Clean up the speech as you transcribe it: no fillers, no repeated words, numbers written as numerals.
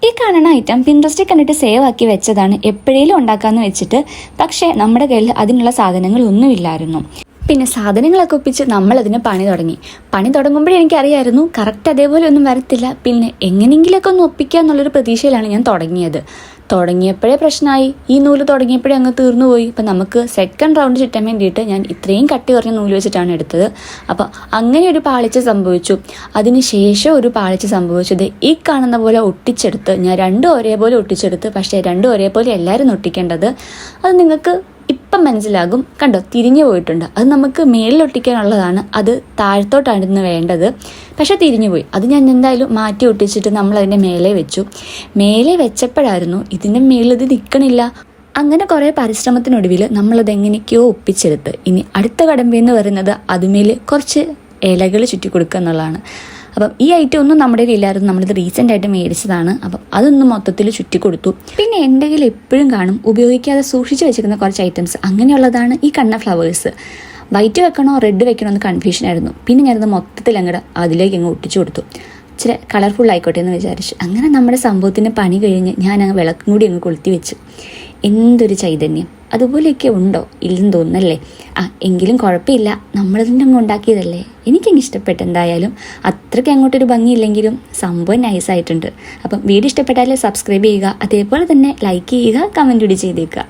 ഈ കാണുന്ന ഐറ്റം പിൻട്രസ്റ്റിൽ കണ്ടിട്ട് സേവ് ആക്കി വെച്ചതാണ്, എപ്പോഴേലും ഉണ്ടാക്കാമെന്ന് വെച്ചിട്ട്. പക്ഷേ നമ്മുടെ കയ്യിൽ അതിനുള്ള സാധനങ്ങൾ ഒന്നുമില്ലായിരുന്നു. പിന്നെ സാധനങ്ങളൊക്കെ ഒപ്പിച്ച് നമ്മളതിന് പണി തുടങ്ങുമ്പോഴേ എനിക്കറിയായിരുന്നു കറക്റ്റ് അതേപോലെ ഒന്നും വരത്തില്ല. പിന്നെ എങ്ങനെയെങ്കിലൊക്കെ ഒന്ന് ഒപ്പിക്കുക എന്നുള്ളൊരു പ്രതീക്ഷയിലാണ് ഞാൻ തുടങ്ങിയപ്പോഴേ പ്രശ്നമായി. ഈ നൂല് തുടങ്ങിയപ്പോഴേ അങ്ങ് തീർന്നുപോയി. അപ്പം നമുക്ക് സെക്കൻഡ് റൗണ്ട് ചുറ്റാൻ വേണ്ടിയിട്ട് ഞാൻ ഇത്രയും കട്ടി കുറഞ്ഞ നൂല് വെച്ചിട്ടാണ് എടുത്തത്. അപ്പം അങ്ങനെ ഒരു പാളിച്ച സംഭവിച്ചു. അതിനുശേഷം ഒരു പാളിച്ച സംഭവിച്ചത് ഈ കാണുന്ന പോലെ ഒട്ടിച്ചെടുത്ത് ഞാൻ രണ്ടും ഒരേപോലെ ഒട്ടിച്ചെടുത്ത്. പക്ഷേ രണ്ടും ഒരേപോലെ എല്ലാവരും ഒട്ടിക്കേണ്ടത്. അത് നിങ്ങൾക്ക് ഇപ്പം മനസ്സിലാകും. കണ്ടോ, തിരിഞ്ഞു പോയിട്ടുണ്ട്. അത് നമുക്ക് മേളിലൊട്ടിക്കാനുള്ളതാണ്, അത് താഴത്തോട്ടായിരുന്നു വേണ്ടത്. പക്ഷെ തിരിഞ്ഞു പോയി. അത് ഞാൻ എന്തായാലും മാറ്റി ഒട്ടിച്ചിട്ട് നമ്മളതിൻ്റെ മേലെ വെച്ചു. മേലെ വെച്ചപ്പോഴായിരുന്നു ഇതിൻ്റെ മേളിൽ ഇത് നിൽക്കണില്ല. അങ്ങനെ കുറേ പരിശ്രമത്തിനൊടുവിൽ നമ്മളത് എങ്ങനെയൊക്കെയോ ഒപ്പിച്ചെടുത്ത്. ഇനി അടുത്ത കടമ്പയെന്ന് പറയുന്നത് അതുമേൽ കുറച്ച് ഇലകൾ ചുറ്റി കൊടുക്കുക എന്നുള്ളതാണ്. അപ്പം ഈ ഐറ്റം ഒന്നും നമ്മുടെ കയ്യിലായിരുന്നു, നമ്മളിത് റീസെൻ്റ് ആയിട്ട് മേടിച്ചതാണ്. അപ്പം അതൊന്നും മൊത്തത്തിൽ ചുറ്റി കൊടുത്തു. പിന്നെ എൻ്റെ കയ്യിൽ എപ്പോഴും കാണും ഉപയോഗിക്കാതെ സൂക്ഷിച്ച് വെച്ചിരിക്കുന്ന കുറച്ച് ഐറ്റംസ്. അങ്ങനെയുള്ളതാണ് ഈ കണ്ണ ഫ്ലവേഴ്സ്. വൈറ്റ് വെക്കണോ റെഡ് വെക്കണോ എന്ന് കൺഫ്യൂഷനായിരുന്നു. പിന്നെ ഞാനത് മൊത്തത്തിൽ അതിലേക്ക് ഒട്ടിച്ചു കൊടുത്തു. ഇച്ചിരി കളർഫുൾ ആയിക്കോട്ടെ എന്ന് വിചാരിച്ചു. അങ്ങനെ നമ്മുടെ സംഭവത്തിൻ്റെ പണി കഴിഞ്ഞ് ഞാൻ വിളക്കും കൂടി കൊളുത്തി വെച്ചു. എന്തൊരു ചൈതന്യം! അതുപോലെയൊക്കെ ഉണ്ടോ? ഇല്ലെന്ന് തോന്നുന്നല്ലേ? എങ്കിലും കുഴപ്പമില്ല, നമ്മളതിൻ്റെ ഉണ്ടാക്കിയതല്ലേ. എനിക്കങ്ങ് ഇഷ്ടപ്പെട്ടു. എന്തായാലും അത്രയ്ക്ക് അങ്ങോട്ടൊരു ഭംഗിയില്ലെങ്കിലും സംഭവം നൈസായിട്ടുണ്ട്. അപ്പം വീഡിയോ ഇഷ്ടപ്പെട്ടാൽ സബ്സ്ക്രൈബ് ചെയ്യുക, അതേപോലെ തന്നെ ലൈക്ക് ചെയ്യുക, കമൻറ്റ് കൂടി ചെയ്തേക്കുക.